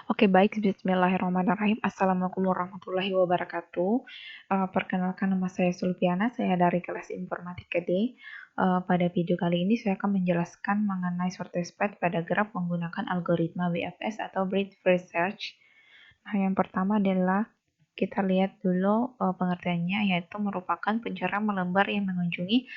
Oke, baik. Bismillahirrahmanirrahim. Assalamualaikum warahmatullahi wabarakatuh. Perkenalkan, nama saya Sulpiana, saya dari kelas Informatika D. Pada video kali ini saya akan menjelaskan mengenai shortest path pada graf menggunakan algoritma BFS atau Breadth First Search. Nah, yang pertama adalah kita lihat dulu pengertiannya, yaitu merupakan pencarian melembar yang mengunjungi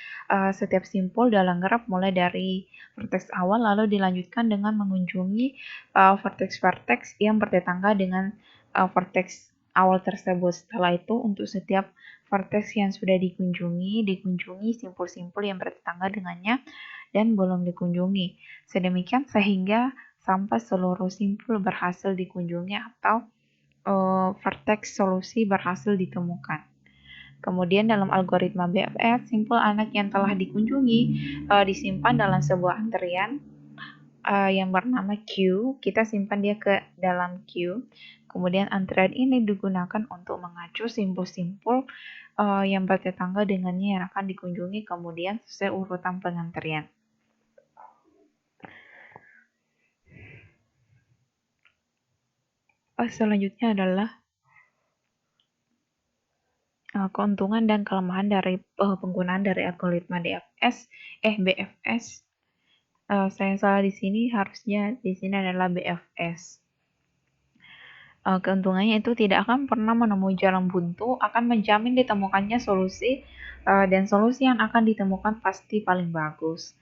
setiap simpul dalam graf mulai dari vertex awal lalu dilanjutkan dengan mengunjungi vertex-vertex yang bertetangga dengan vertex awal tersebut. Setelah itu untuk setiap vertex yang sudah dikunjungi simpul-simpul yang bertetangga dengannya dan belum dikunjungi. Sedemikian sehingga sampai seluruh simpul berhasil dikunjungi atau vertex solusi berhasil ditemukan. Kemudian dalam algoritma BFS, simpul anak yang telah dikunjungi disimpan dalam sebuah antrian yang bernama Q. Kita simpan dia ke dalam Q. Kemudian antrian ini digunakan untuk mengacu simpul-simpul yang bertetangga dengannya yang akan dikunjungi kemudian sesuai urutan pengantrian. Selanjutnya adalah keuntungan dan kelemahan dari penggunaan dari algoritma BFS. Saya salah di sini, harusnya di sini adalah BFS. Keuntungannya itu tidak akan pernah menemui jalan buntu, akan menjamin ditemukannya solusi dan solusi yang akan ditemukan pasti paling bagus.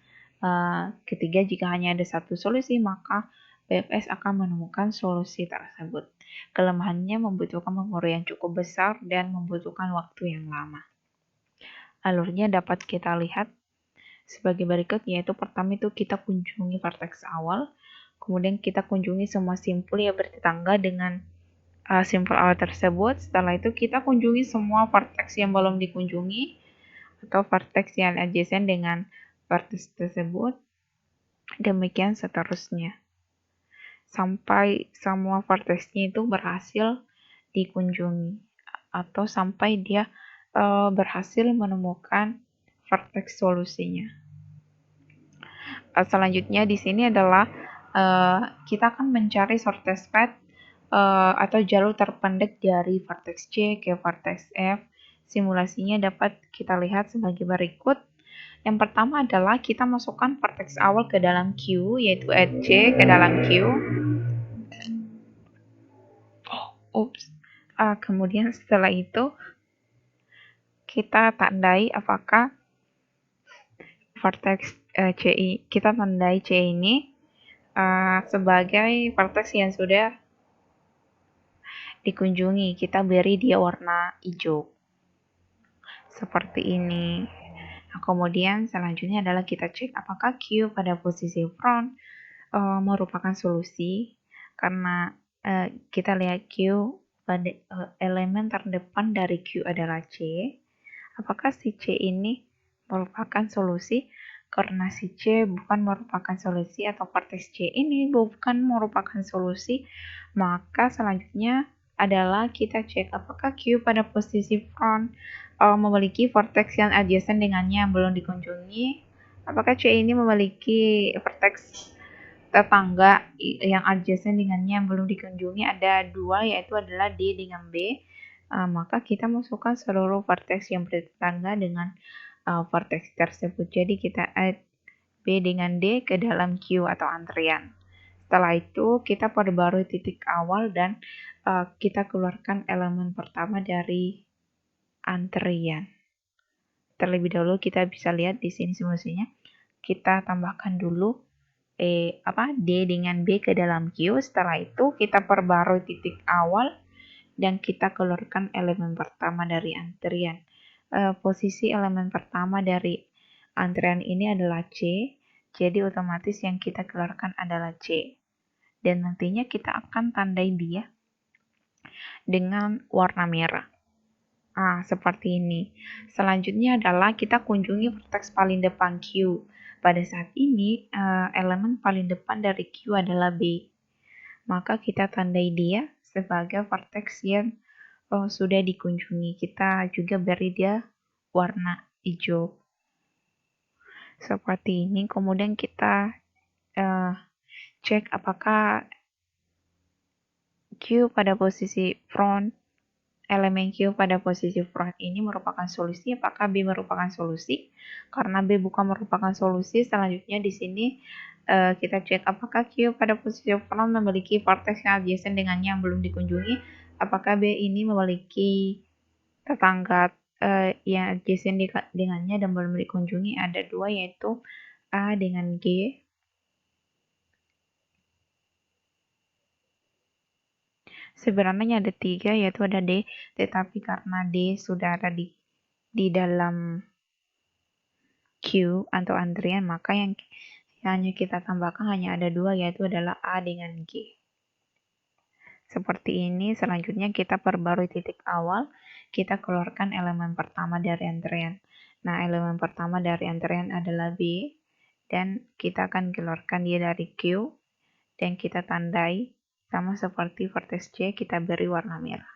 Ketiga, jika hanya ada satu solusi, maka BFS akan menemukan solusi tersebut. Kelemahannya membutuhkan memori yang cukup besar dan membutuhkan waktu yang lama. Alurnya dapat kita lihat sebagai berikut, yaitu pertama itu kita kunjungi vertex awal, kemudian kita kunjungi semua simpul yang bertetangga dengan simpul awal tersebut. Setelah itu kita kunjungi semua vertex yang belum dikunjungi atau vertex yang adjacent dengan vertex tersebut. Demikian seterusnya sampai semua vertexnya itu berhasil dikunjungi atau sampai dia berhasil menemukan vertex solusinya. Selanjutnya di sini adalah kita akan mencari shortest path atau jalur terpendek dari vertex C ke vertex F. Simulasinya dapat kita lihat sebagai berikut. Yang pertama adalah kita masukkan vertex awal ke dalam Q, yaitu add C ke dalam Q. Kemudian setelah itu kita tandai apakah vertex kita tandai C ini sebagai vertex yang sudah dikunjungi. Kita beri dia warna hijau seperti ini. Nah, kemudian selanjutnya adalah kita cek apakah Q pada posisi front merupakan solusi, karena kita lihat Q pada elemen terdepan dari Q adalah C. Apakah si C ini merupakan solusi? Karena si C bukan merupakan solusi atau vertex C ini bukan merupakan solusi, maka selanjutnya adalah kita cek apakah Q pada posisi front memiliki vertex yang adjacent dengannya yang belum dikunjungi. Apakah C ini memiliki vertex tetangga yang adjacent dengannya yang belum dikunjungi? Ada dua, yaitu adalah D dengan B. Maka kita masukkan seluruh vertex yang bertetangga dengan vertex tersebut. Jadi kita add B dengan D ke dalam Q atau antrian. Setelah itu kita perbarui titik awal dan kita keluarkan elemen pertama dari antrian. Terlebih dahulu kita bisa lihat di sini simulasinya. Kita tambahkan dulu D dengan B ke dalam Q. Setelah itu kita perbarui titik awal dan kita keluarkan elemen pertama dari antrian. Posisi elemen pertama dari antrian ini adalah C, jadi otomatis yang kita keluarkan adalah C. Dan nantinya kita akan tandai dia dengan warna merah. Seperti ini. Selanjutnya adalah kita kunjungi vertex paling depan Q. Pada saat ini, elemen paling depan dari Q adalah B. Maka kita tandai dia sebagai vertex yang sudah dikunjungi. Kita juga beri dia warna hijau. Seperti ini. Kemudian kita cek apakah Q pada posisi front, elemen Q pada posisi front ini merupakan solusi. Apakah B merupakan solusi? Karena B bukan merupakan solusi, selanjutnya di sini kita cek apakah Q pada posisi front memiliki vertex yang adjacent dengannya yang belum dikunjungi. Apakah B ini memiliki tetangga yang adjacent dengannya dan belum dikunjungi? Ada dua, yaitu A dengan G. Sebenarnya ada 3, yaitu ada D, tetapi karena D sudah ada di dalam queue atau antrian, maka yang hanya kita tambahkan hanya ada 2, yaitu adalah A dengan G. Seperti ini. Selanjutnya kita perbarui titik awal, kita keluarkan elemen pertama dari antrian. Nah, elemen pertama dari antrian adalah B, dan kita akan keluarkan dia dari Q, dan kita tandai sama seperti vertex C, kita beri warna merah.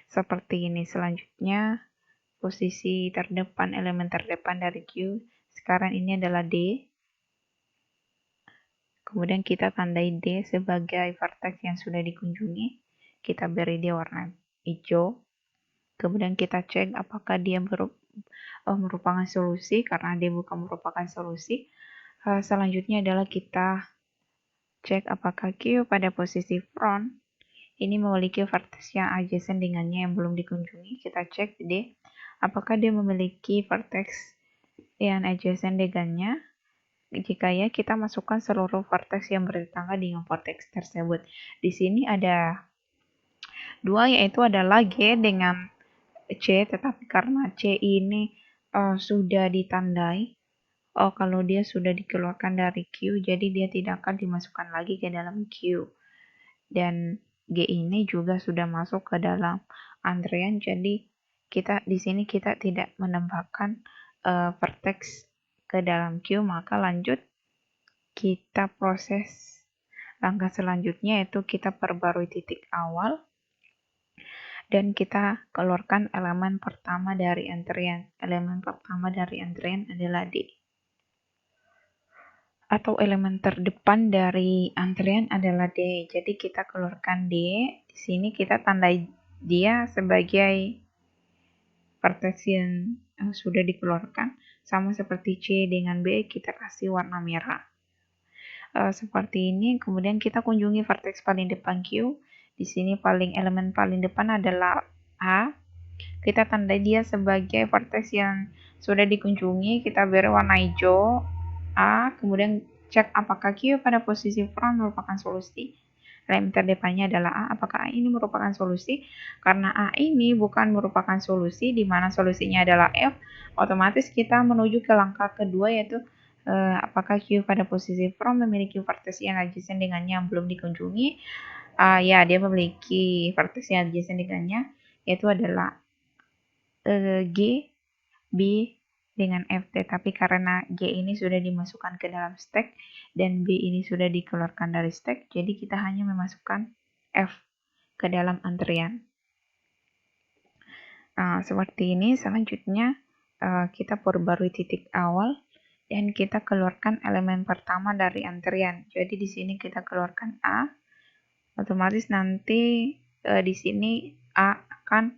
Seperti ini. Selanjutnya, posisi terdepan, elemen terdepan dari Q, sekarang ini adalah D. Kemudian kita tandai D sebagai vertex yang sudah dikunjungi. Kita beri dia warna hijau. Kemudian kita cek apakah dia merupakan solusi, karena D bukan merupakan solusi. Selanjutnya adalah kita cek apakah Q pada posisi front ini memiliki vertex yang adjacent dengannya yang belum dikunjungi. Kita cek D, apakah dia memiliki vertex yang adjacent dengannya. Jika ya, kita masukkan seluruh vertex yang bertetangga dengan vertex tersebut. Di sini ada 2, yaitu adalah G dengan C, tetapi karena C ini sudah ditandai, kalau dia sudah dikeluarkan dari Q, jadi dia tidak akan dimasukkan lagi ke dalam Q. Dan G ini juga sudah masuk ke dalam antrian, jadi di sini kita tidak menambahkan vertex ke dalam Q. Maka lanjut kita proses langkah selanjutnya, yaitu kita perbarui titik awal dan kita keluarkan elemen pertama dari antrian. Elemen pertama dari antrian adalah D. Atau elemen terdepan dari antrian adalah D. Jadi kita keluarkan D. Di sini kita tandai dia sebagai vertex yang sudah dikeluarkan. Sama seperti C dengan B, kita kasih warna merah. Seperti ini. Kemudian kita kunjungi vertex paling depan Q. Di sini elemen paling depan adalah A. Kita tandai dia sebagai vertex yang sudah dikunjungi. Kita beri warna hijau A. Kemudian cek apakah Q pada posisi front merupakan solusi. Elemen terdepannya adalah A. Apakah A ini merupakan solusi? Karena A ini bukan merupakan solusi, di mana solusinya adalah F, otomatis kita menuju ke langkah kedua, yaitu apakah Q pada posisi front memiliki vertex yang adjacent dengannya yang belum dikunjungi. Ya, dia memiliki vertex yang adjacent dengannya, yaitu adalah G, B, dengan F. Tetapi karena G ini sudah dimasukkan ke dalam stack dan B ini sudah dikeluarkan dari stack, jadi kita hanya memasukkan F ke dalam antrian. Seperti ini. Selanjutnya kita perbarui titik awal dan kita keluarkan elemen pertama dari antrian. Jadi di sini kita keluarkan A, otomatis nanti di sini A akan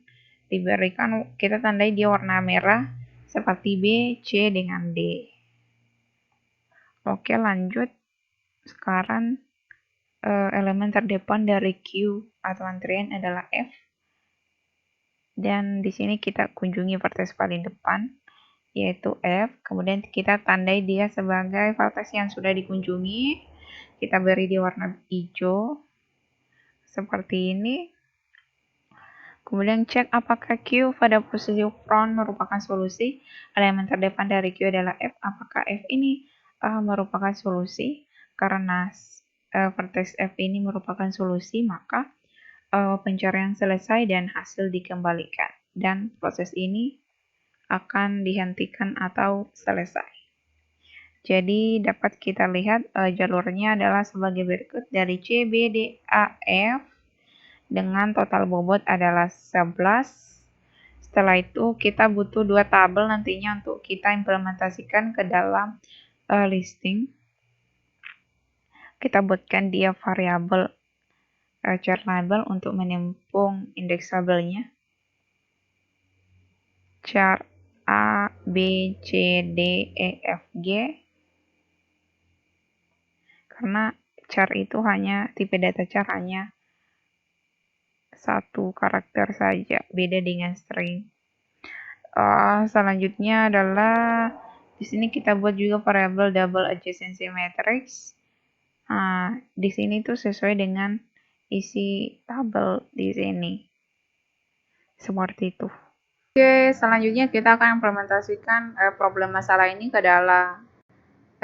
diberikan, kita tandai dia warna merah seperti B, C dengan D. Oke, lanjut. Sekarang elemen terdepan dari Q atau antrian adalah F. Dan di sini kita kunjungi vertex paling depan, yaitu F. Kemudian kita tandai dia sebagai vertex yang sudah dikunjungi. Kita beri dia warna hijau. Seperti ini. Kemudian cek apakah Q pada posisi front merupakan solusi. Elemen terdepan dari Q adalah F. Apakah F ini merupakan solusi? Karena vertex F ini merupakan solusi, maka pencarian selesai dan hasil dikembalikan. Dan proses ini akan dihentikan atau selesai. Jadi dapat kita lihat jalurnya adalah sebagai berikut, dari C, B, D, A, F dengan total bobot adalah 11. Setelah itu kita butuh 2 tabel nantinya untuk kita implementasikan ke dalam listing. Kita buatkan dia variabel chart label untuk menempung indeks tabelnya. Chart A, B, C, D, E, F, G. Karena chart itu hanya tipe data chart hanya satu karakter saja, beda dengan string. Selanjutnya adalah di sini kita buat juga variabel double adjacency matrix. Di sini tuh sesuai dengan isi tabel di sini. Seperti itu. Oke, selanjutnya kita akan implementasikan problem masalah ini ke dalam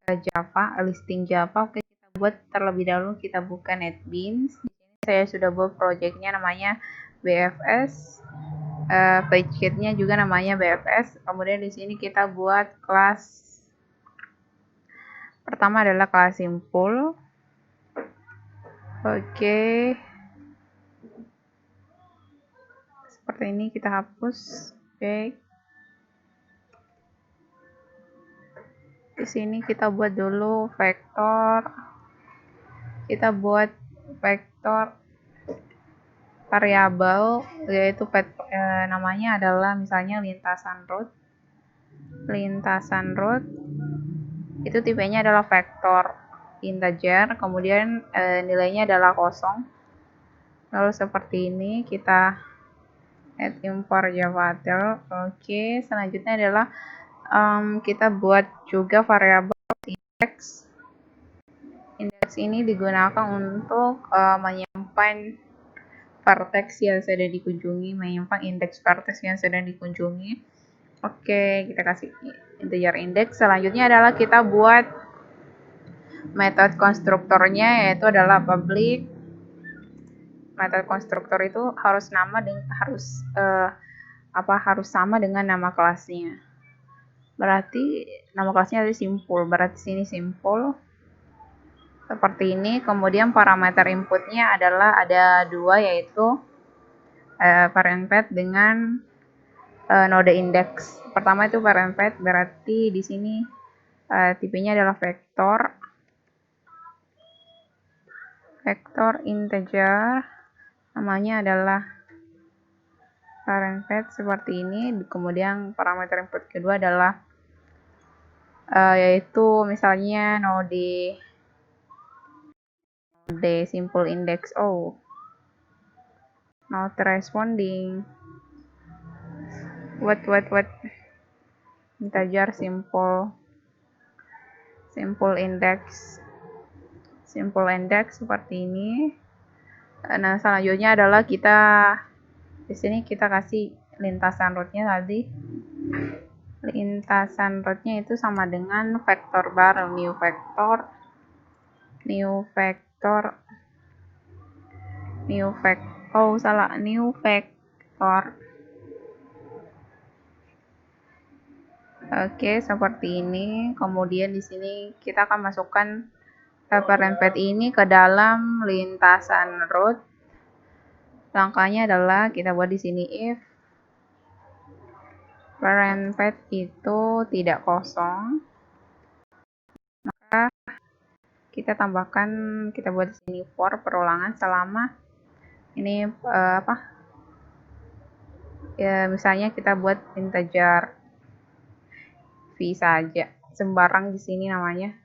Java, listing Java. Oke, kita buat terlebih dahulu, kita buka NetBeans. Di sini saya sudah buat projectnya namanya BFS. Page sheet-nya juga namanya BFS. Kemudian di sini kita buat kelas pertama adalah kelas simpul. Oke. Seperti ini kita hapus. Oke. Di sini kita buat dulu vektor. Kita buat vektor variabel, yaitu namanya adalah misalnya lintasan root. Lintasan root itu tipenya adalah vektor integer, kemudian nilainya adalah kosong. Lalu seperti ini kita add import javatel. Oke, selanjutnya adalah kita buat juga variabel index. Index ini digunakan untuk menyimpan vertex yang sedang dikunjungi, menyimpan indeks vertex yang sedang dikunjungi. Oke, kita kasih integer index. Selanjutnya adalah kita buat metode konstruktornya, yaitu adalah public. Metode konstruktor itu harus harus sama dengan nama kelasnya. Berarti nama kelasnya ada simpul, berarti sini simpul seperti ini. Kemudian parameter inputnya adalah ada dua, yaitu parent path dengan node index. Pertama itu parent path, berarti di sini tipenya adalah vektor integer, namanya adalah parent path seperti ini. Kemudian parameter input kedua adalah yaitu misalnya node simple index O, not responding, what integer simple index seperti ini. Nah, selanjutnya adalah kita di sini kita kasih lintasan rootnya tadi. Lintasan rootnya itu sama dengan vektor baru, new vektor. Oke, seperti ini. Kemudian di sini kita akan masukkan parent path ini ke dalam lintasan root. Langkahnya adalah kita buat di sini if parent path itu tidak kosong, maka kita tambahkan, kita buat di sini for perulangan selama ini ya, misalnya kita buat integer v saja, sembarang di sini namanya.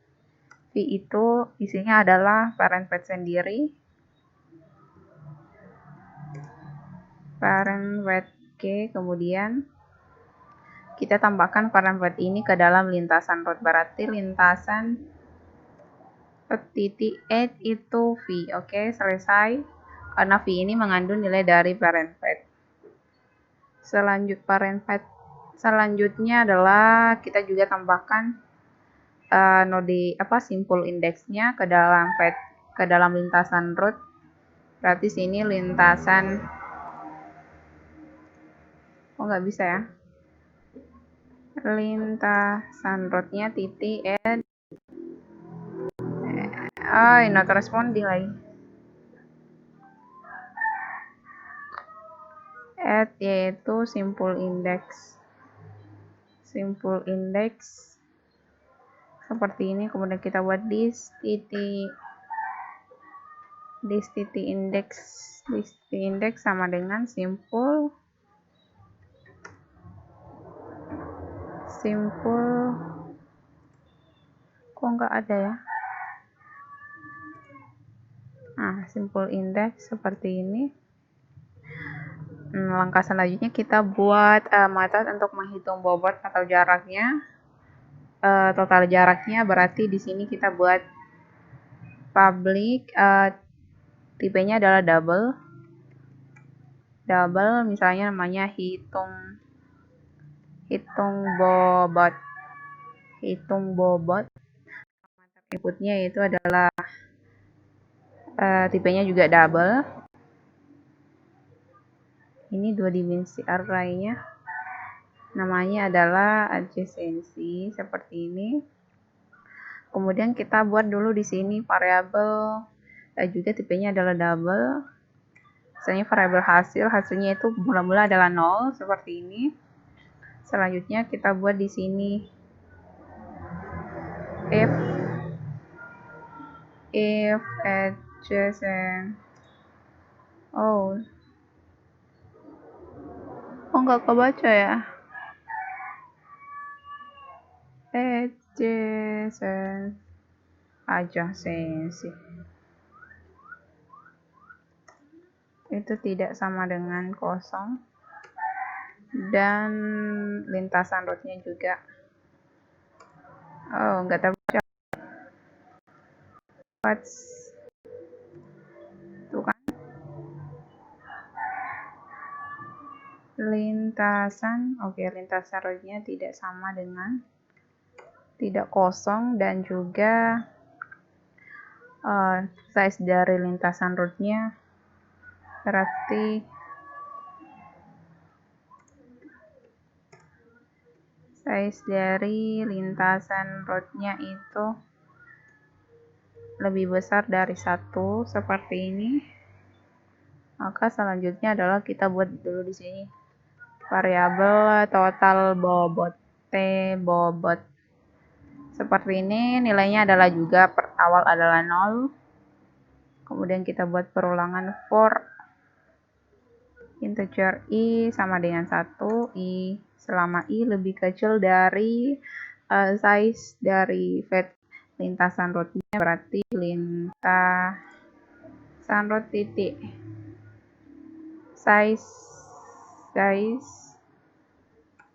V itu isinya adalah parent path sendiri, parent path K, kemudian kita tambahkan parent path ini ke dalam lintasan root, berarti lintasan titik 8 itu V. Oke, selesai. Karena V ini mengandung nilai dari parent path. Selanjutnya adalah kita juga tambahkan node simple indexnya ke dalam lintasan root. Berarti sini lintasan nggak bisa ya. Lintasan rootnya titik add not responding lagi. Add yaitu simple index seperti ini. Kemudian kita buat this titik density index sama dengan simpul kok nggak ada ya. Simpul index seperti ini. Langkah selanjutnya kita buat metode untuk menghitung bobot atau jaraknya. Total jaraknya berarti di sini kita buat public, tipenya adalah double, misalnya namanya hitung bobot. Inputnya itu adalah tipenya juga double. Ini 2 dimensi array-nya, namanya adalah adjacency seperti ini. Kemudian kita buat dulu di sini variabel juga tipenya adalah double. Misalnya variabel hasilnya itu mula-mula adalah 0 seperti ini. Selanjutnya kita buat di sini if adjacent. Nggak kebaca ya. Adjacency itu tidak sama dengan kosong, dan lintasan rootnya juga nggak terbaca. Tuh kan, lintasan rootnya tidak sama dengan tidak kosong, dan juga size dari lintasan rootnya berarti size dari lintasan rootnya itu lebih besar dari 1 seperti ini. Maka selanjutnya adalah kita buat dulu di sini variabel total bobot seperti ini. Nilainya adalah juga per awal adalah 0. Kemudian kita buat perulangan for integer i sama dengan 1, i selama i lebih kecil dari size dari lintasan rootnya, berarti lintasan root titik size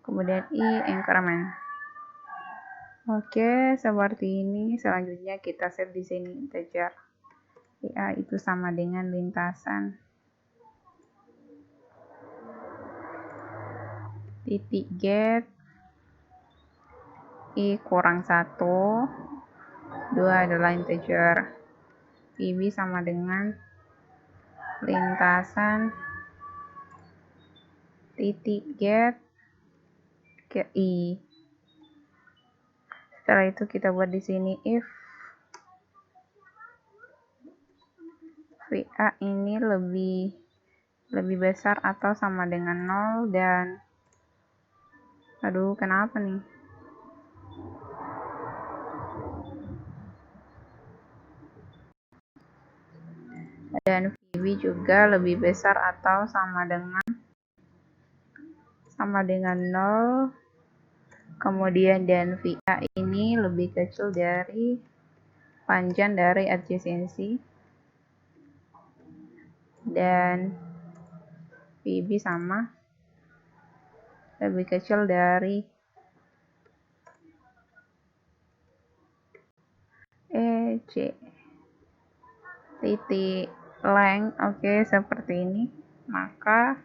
kemudian i increment. Oke, seperti ini. Selanjutnya kita set di sini integer ia itu sama dengan lintasan titik get i kurang 1, 2 adalah integer pb sama dengan lintasan titik get ke i. Setelah itu kita buat di sini if VA ini lebih besar atau sama dengan 0, dan kenapa nih? Dan VB juga lebih besar atau sama dengan 0. Kemudian dan VA ini lebih kecil dari panjang dari adjacency, dan VB sama lebih kecil dari EC titik length. Seperti ini. Maka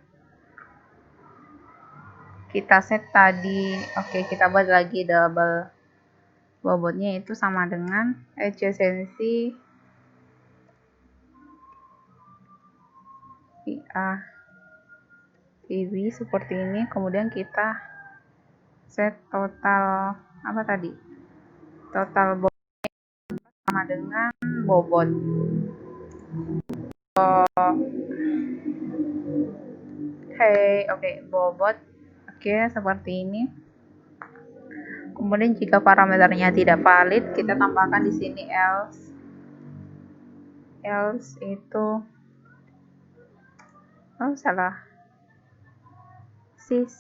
kita set tadi, kita buat lagi double bobotnya itu sama dengan adjacency VA PB seperti ini. Kemudian kita set total total bobotnya sama dengan bobot bobot. Seperti ini. Kemudian jika parameternya tidak valid, kita tambahkan di sini else else itu salah, sys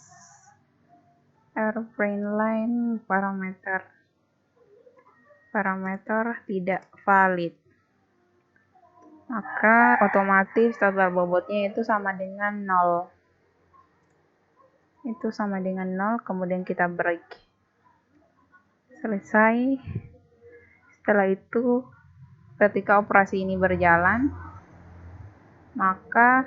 airplane line parameter tidak valid, maka otomatis total bobotnya itu sama dengan 0. Itu sama dengan 0, kemudian kita break. Selesai. Setelah itu, ketika operasi ini berjalan, maka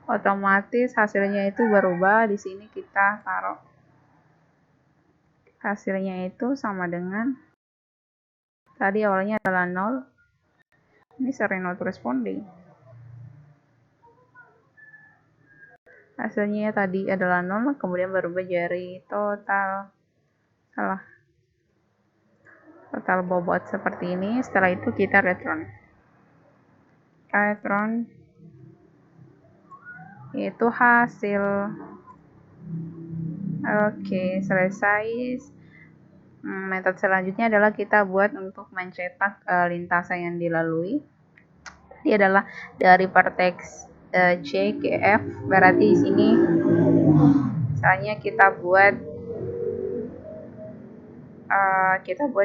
otomatis hasilnya itu berubah. Di sini kita taruh hasilnya itu sama dengan tadi awalnya adalah 0. Ini sering not responding. Hasilnya tadi adalah 0, kemudian berubah jadi total bobot seperti ini. Setelah itu kita return itu hasil. Oke, selesai. Metode selanjutnya adalah kita buat untuk mencetak lintasan yang dilalui. Ini adalah dari vertex C ke F. Berarti di sini misalnya kita buat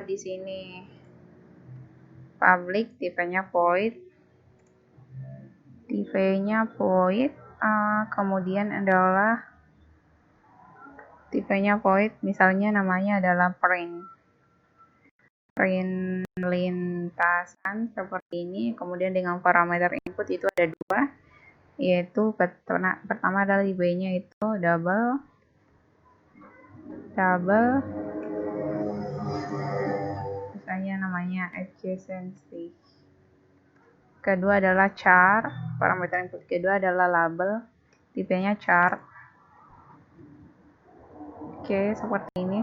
di sini public, tipenya void, kemudian adalah tipenya void, misalnya namanya adalah print lintasan seperti ini. Kemudian dengan parameter input itu ada 2, yaitu pertama adalah tipenya itu double, misalnya namanya adjacency. Kedua adalah char, parameter input kedua adalah label, tipenya char. Oke, seperti ini.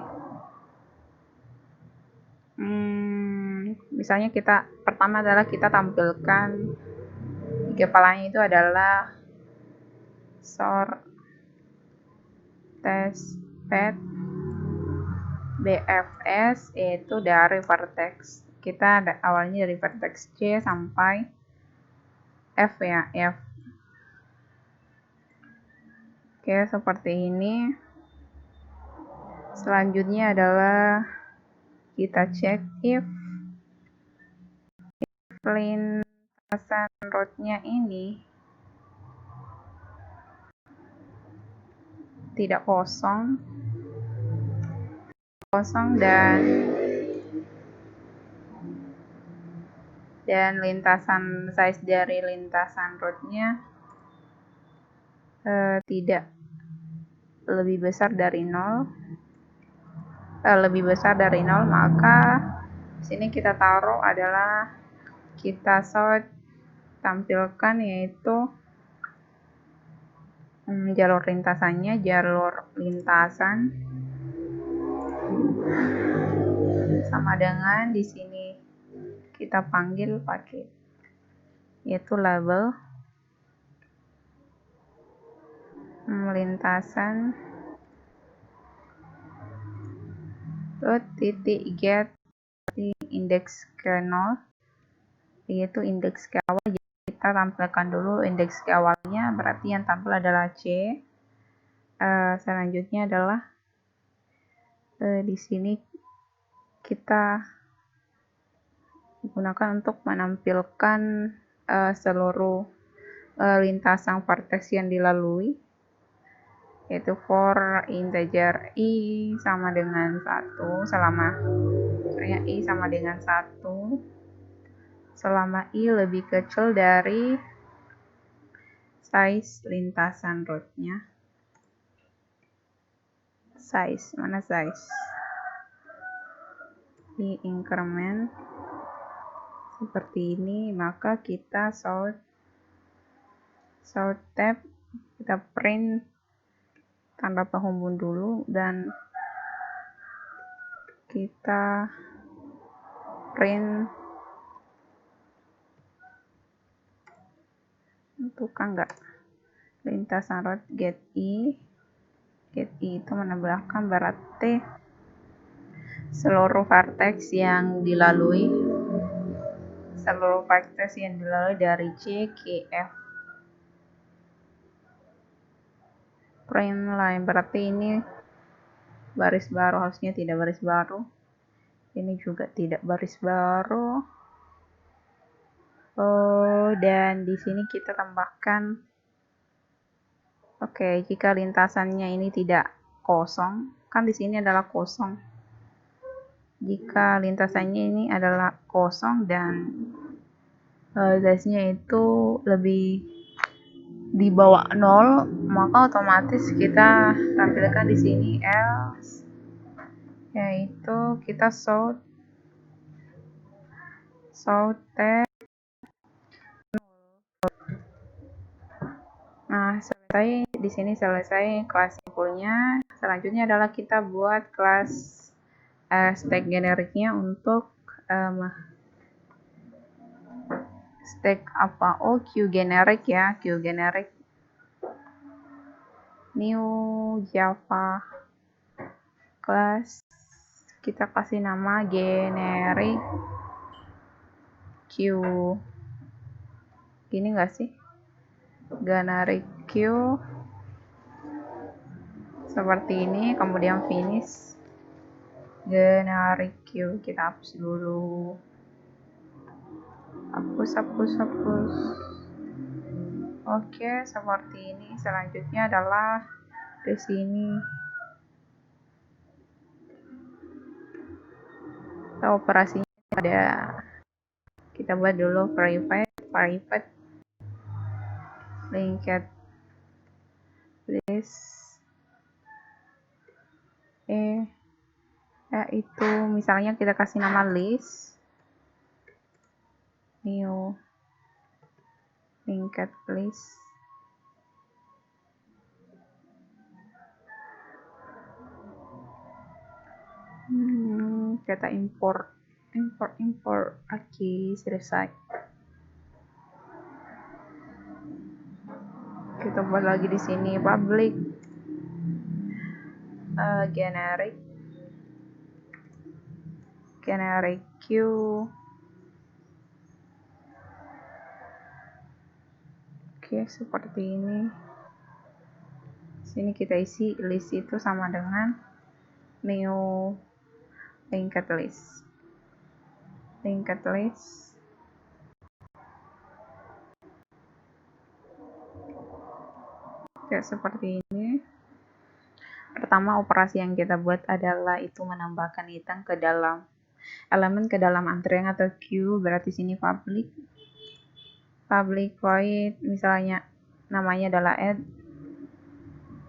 Misalnya pertama adalah kita tampilkan di kepalanya itu adalah source test pad BFS, yaitu dari vertex kita awalnya dari vertex C sampai F ya, F. Oke, seperti ini. Selanjutnya adalah kita cek if lintasan roadnya ini tidak kosong dan lintasan size dari lintasan roadnya tidak lebih besar dari 0, maka di sini kita taruh adalah kita tampilkan yaitu jalur lintasan sama dengan di sini kita panggil pakai yaitu label lintasan titik get indeks ke 0, yaitu indeks ke awal. Jadi kita tampilkan dulu indeks ke awalnya, berarti yang tampil adalah C. Selanjutnya adalah di sini kita gunakan untuk menampilkan seluruh lintasan vertex yang dilalui, yaitu for integer i sama dengan 1 selama i sama dengan 1 selama i lebih kecil dari size lintasan roadnya. Mana size? Di increment seperti ini, maka kita sort tab, kita print tanda penghubung dulu dan kita print tentukan enggak lintasan road get i itu menambahkan berarti seluruh vertex yang dilalui seluruh vektor yang dilalui dari C ke F. Prime line berarti ini baris baru, harusnya tidak baris baru. Ini juga tidak baris baru. Dan di sini kita tambahkan, oke, jika lintasannya ini tidak kosong, kan di sini adalah kosong. Jika lintasannya ini adalah kosong dan size-nya itu lebih di bawah 0, maka otomatis kita tampilkan di sini else, yaitu kita show tag. Nah, selesai di sini, selesai kelas simpulnya. Selanjutnya adalah kita buat kelas stack generiknya untuk stack apa? Q generic ya, Q generic. New Java class, kita kasih nama generic Q. Gini enggak sih? Generic Q seperti ini, kemudian finish generic Q. Kita hapus dulu, hapus. Oke, seperti ini. Selanjutnya adalah di sini operasinya ada, kita buat dulu private linked list itu misalnya kita kasih nama list, new linked list. Kita import oke, selesai. Kita buat lagi di sini public generic Q. Oke, seperti ini. Sini kita isi list itu sama dengan new linked list. Kayak seperti ini. Pertama, operasi yang kita buat adalah itu menambahkan item ke dalam elemen, ke dalam antrian atau queue. Berarti sini public void, misalnya namanya adalah add.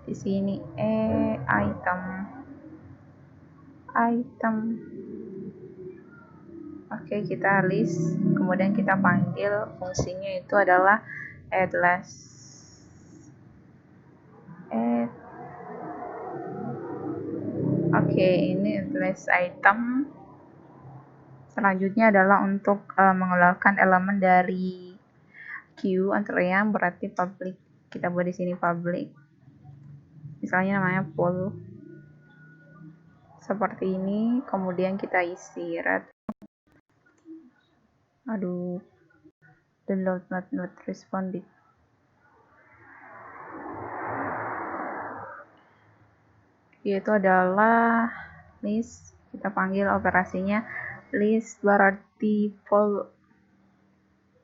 Di sini item. Oke, kita list, kemudian kita panggil fungsinya itu adalah add last. Oke, ini list item. Selanjutnya adalah untuk mengeluarkan elemen dari queue antrian, berarti public. Kita buat di sini public. Misalnya namanya poll. Seperti ini, kemudian kita isi red. Download not responded. Yaitu adalah list, kita panggil operasinya list, berarti poll.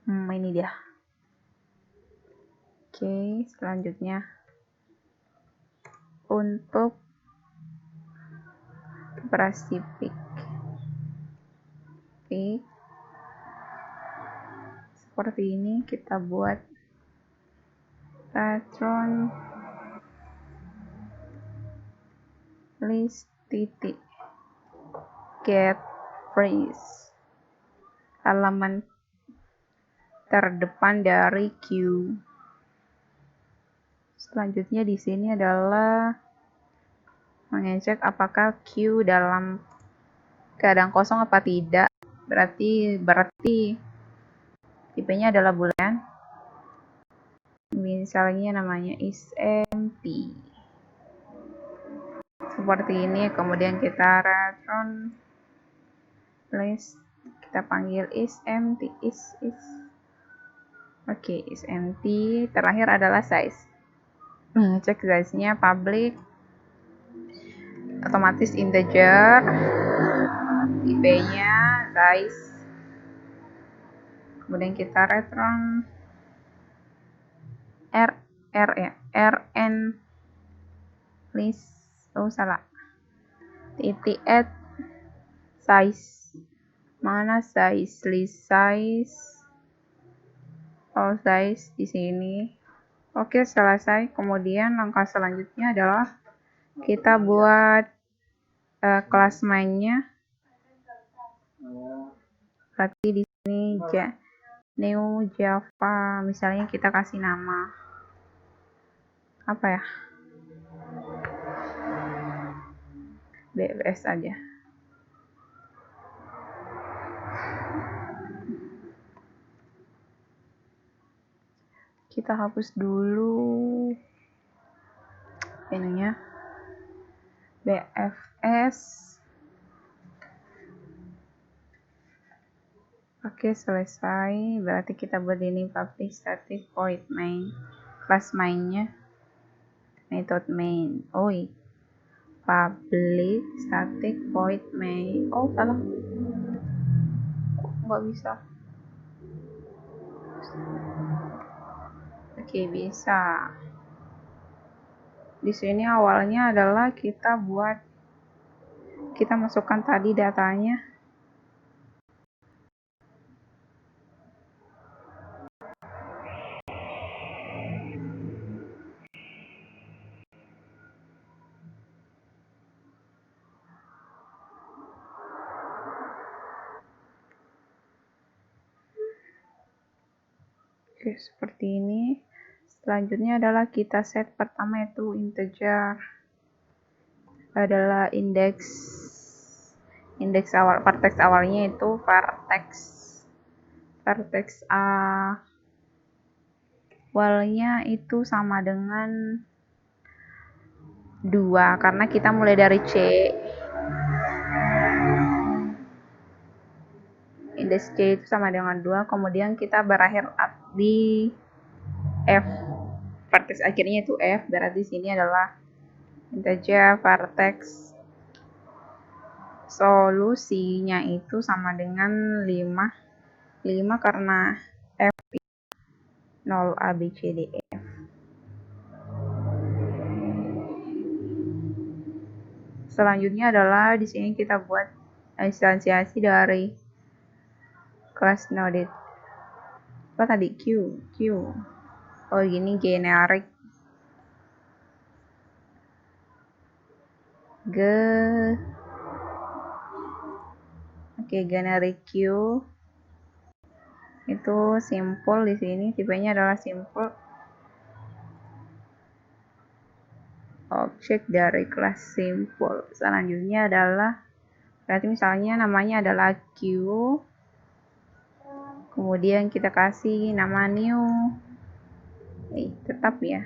Ini dia. Oke, selanjutnya untuk operasi pick seperti ini, kita buat patron list titik get phrase, elemen terdepan dari queue. Selanjutnya di sini adalah mengecek apakah queue dalam keadaan kosong apa tidak. Berarti tipenya adalah boolean. Misalnya namanya is empty. Seperti ini, kemudian kita return list kita panggil is empty, is. Oke, is empty. Terakhir adalah size. Cek size-nya public, otomatis integer, IP-nya, size. Kemudian kita return rn list, salah, titik add size. Mana size? List size. Size di sini. Oke, selesai. Kemudian langkah selanjutnya adalah kita buat kelas main-nya. Berarti di sini new Java, misalnya kita kasih nama apa ya? BFS aja. Kita hapus dulu ininya, BFS. Oke, selesai. Berarti kita buat ini public static void main, kelas mainnya, method main. Public static void main. Salah. Nggak bisa. Oke, bisa. Di sini awalnya adalah kita masukkan tadi datanya. Oke, seperti ini. Selanjutnya adalah kita set pertama itu integer, adalah indeks awal, vertex awalnya itu vertex awalnya itu sama dengan 2 karena kita mulai dari C. Indeks C itu sama dengan 2, kemudian kita berakhir di F. Vertex akhirnya itu F, berarti sini adalah integer vertex solusinya itu sama dengan 5 karena F 0 A B C D E F. Selanjutnya adalah di sini kita buat instansiasi dari kelas node. Apa tadi? Q. Gini generic. Generic Q itu simple. Di sini tipenya adalah simple. Objek dari kelas simple. Selanjutnya adalah, berarti misalnya namanya adalah Q, kemudian kita kasih nama new, tetap ya,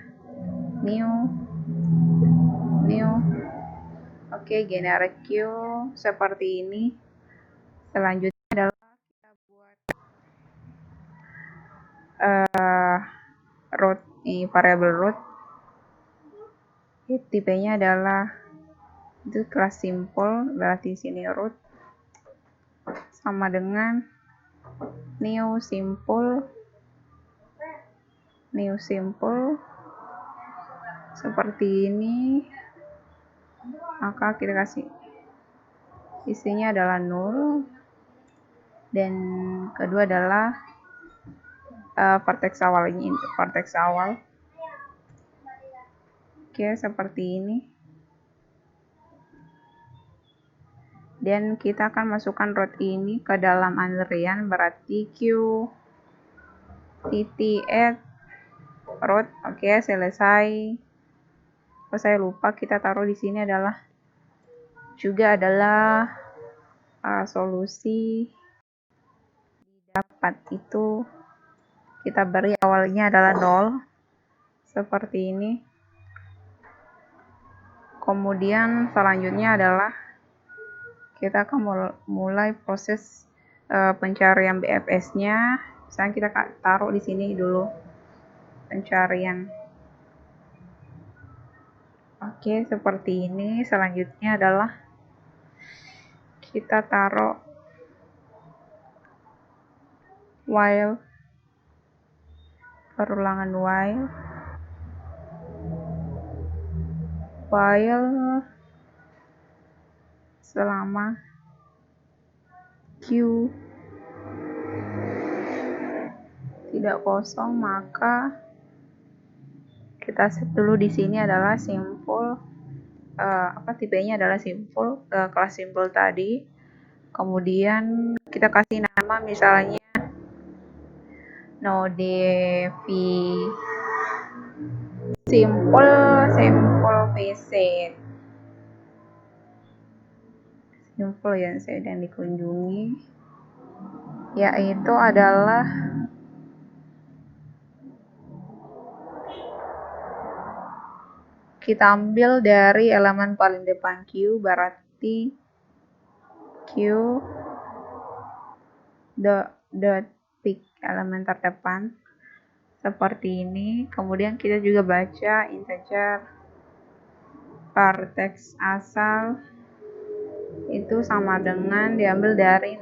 new. Oke, generic Q seperti ini. Selanjutnya adalah kita buat root, ini variable root. Tipenya adalah itu kelas simple, berarti sini root sama dengan new simple seperti ini. Maka kita kasih isinya adalah null, dan kedua adalah vertex awal. Oke, seperti ini. Dan kita akan masukkan root ini ke dalam antrian, berarti Q titik add root. Oke, selesai. Saya lupa, kita taruh di sini adalah solusi didapat itu kita beri awalnya adalah 0 seperti ini. Kemudian selanjutnya adalah kita akan mulai proses pencarian BFS-nya. Misalnya kita taruh di sini dulu pencarian. Oke, seperti ini. Selanjutnya adalah kita taruh while, perulangan while selama Q tidak kosong, maka kita set dulu di sini adalah simple, tipenya adalah simple, kelas simple tadi. Kemudian kita kasih nama misalnya node v simple visit, simple yang sedang dikunjungi, yaitu adalah kita ambil dari elemen paling depan Q, berarti Q dot pick elemen terdepan seperti ini. Kemudian kita juga baca integer vertex asal itu sama dengan diambil dari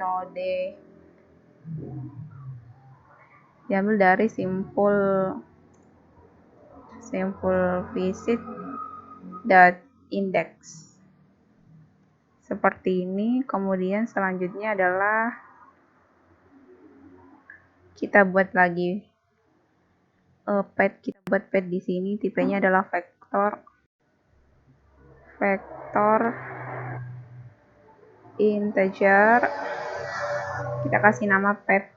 simple visit dot index seperti ini. Kemudian selanjutnya adalah kita buat lagi pad. Kita buat pad di sini, tipenya adalah vector integer. Kita kasih nama pad,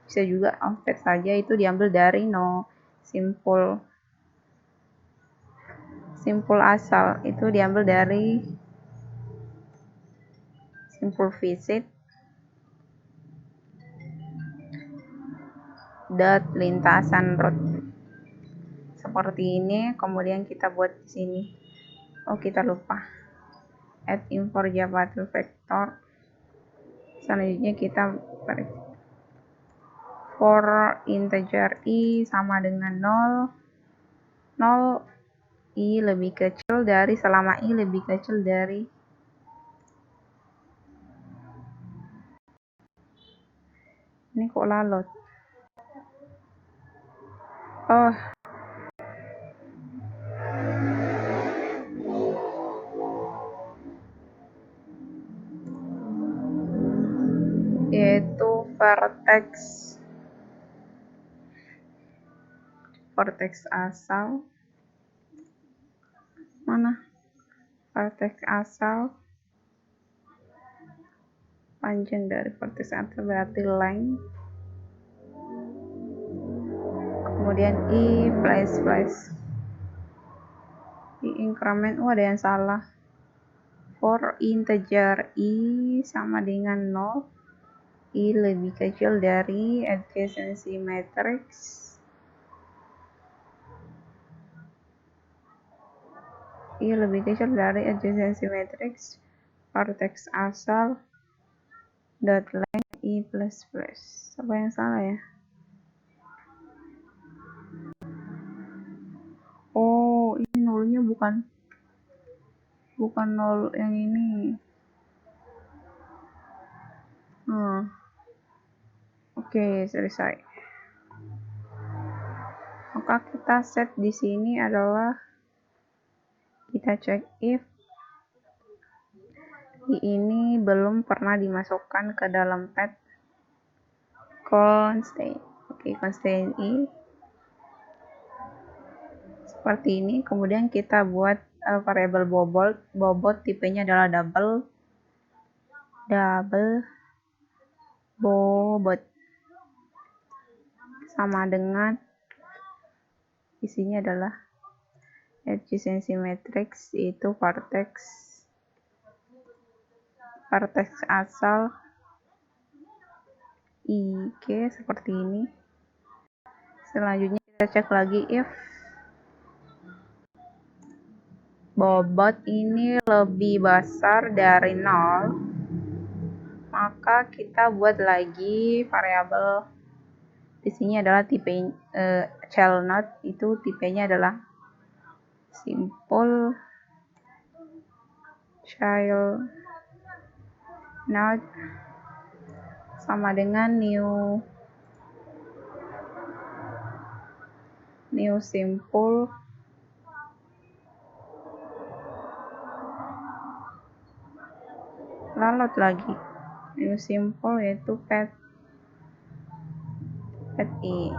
bisa juga pad saja, itu diambil dari simple asal, itu diambil dari simple visit dot lintasan root seperti ini. Kemudian kita buat di sini, kita lupa add import Java2 vector. Selanjutnya kita for integer i sama dengan 0 i lebih kecil dari, selama i lebih kecil dari ini kok lalot, yaitu vertex asal, vertex asal, panjang dari vertex asal berarti length, kemudian i plus i increment, ada yang salah, for integer i sama dengan 0, i lebih kecil dari adjacency matrix vertex asal dot length i plus. Apa yang salah ya? Ini nolnya bukan nol yang ini. Oke, selesai. Maka kita set di sini adalah kita cek if i ini belum pernah dimasukkan ke dalam pad constraint. Constraint i seperti ini. Kemudian kita buat variabel bobot, tipenya adalah double bobot, sama dengan isinya adalah adjacency matrix, itu vertex asal i, seperti ini. Selanjutnya kita cek lagi if bobot ini lebih besar dari 0, maka kita buat lagi variabel. Di sini adalah tipe child node, itu tipenya adalah simple child node sama dengan new simple lalu lagi new simple yaitu pet i.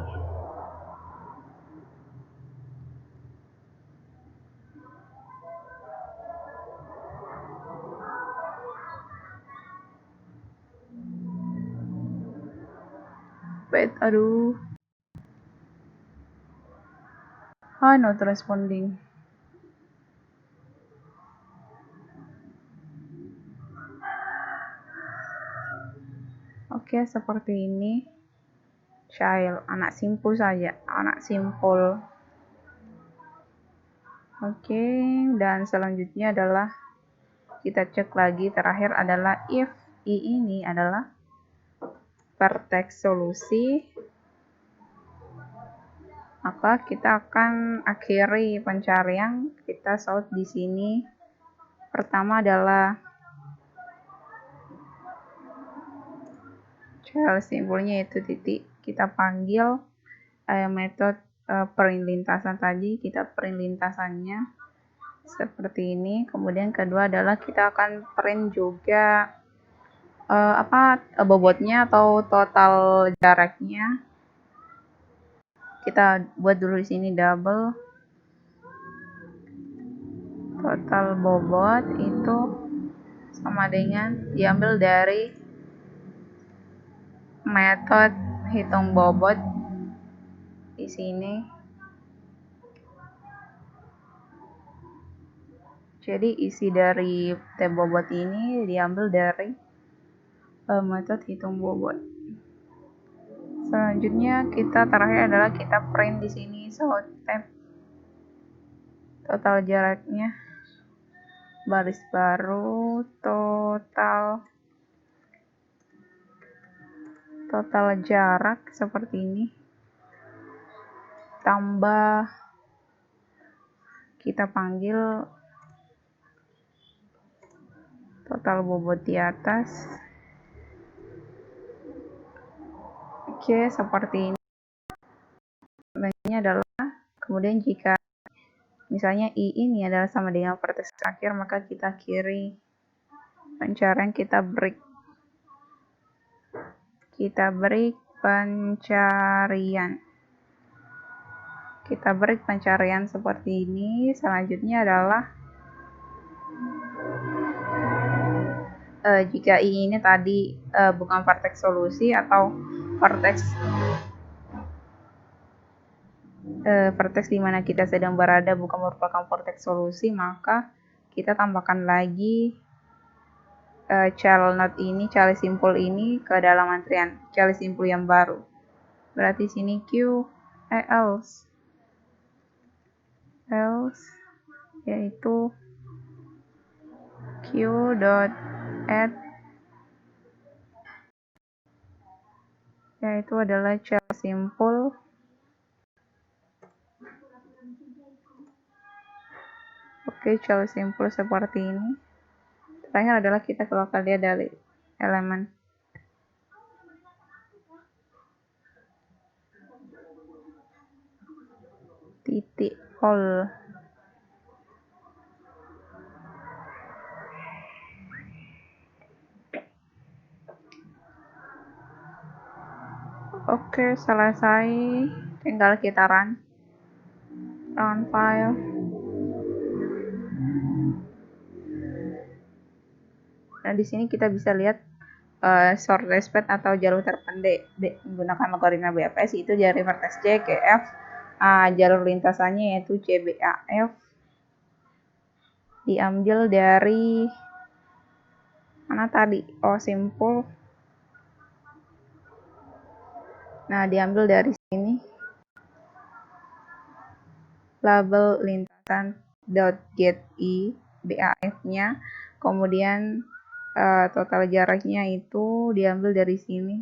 Aduh, not responding. Oke, seperti ini. Child, anak simpul saja, anak simpul. Oke, dan selanjutnya adalah kita cek lagi, terakhir adalah if i ini adalah vertex solusi, maka kita akan akhiri pencarian. Kita sort di sini. Pertama adalah child simpulnya yaitu titik. Kita panggil metode print lintasan tadi, kita print lintasannya seperti ini. Kemudian kedua adalah kita akan print juga bobotnya atau total jaraknya. Kita buat dulu di sini double total bobot itu sama dengan diambil dari metode hitung bobot di sini. Jadi isi dari tab bobot ini diambil dari metode hitung bobot. Selanjutnya kita terakhir adalah kita print di sini sort tab total jaraknya, baris baru total jarak seperti ini, tambah kita panggil total bobot di atas. Oke, seperti ini. Ini adalah, kemudian jika misalnya i ini adalah sama dengan vertex akhir, maka kita kiri pencarian, kita break pencarian. Kita break pencarian seperti ini. Selanjutnya adalah jika i ini tadi bukan vertex solusi atau vertex di mana kita sedang berada bukan merupakan vertex solusi, maka kita tambahkan lagi child node ini, child simple ini ke dalam antrian child simple yang baru. Berarti sini q else yaitu q.add yaitu adalah child simple child simple seperti ini. Terakhir adalah kita keluarkan dia dari elemen titik hole. Oke, selesai. Tinggal kita run file. Nah, di sini kita bisa lihat shortest path atau jalur terpendek menggunakan algoritma BFS itu dari vertex C ke F. Jalur lintasannya yaitu CBAF diambil dari mana tadi? Simple. Nah, diambil dari sini label lintasan .get i BAF-nya, kemudian total jaraknya itu diambil dari sini.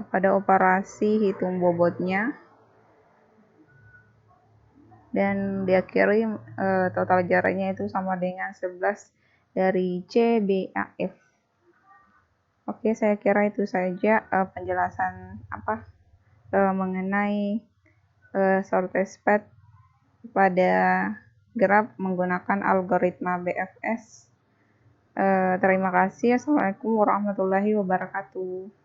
Pada operasi hitung bobotnya, dan diakhiri total jaraknya itu sama dengan 11 dari CBAF. Oke, saya kira itu saja penjelasan mengenai shortest path pada graf menggunakan algoritma BFS. Terima kasih. Assalamualaikum warahmatullahi wabarakatuh.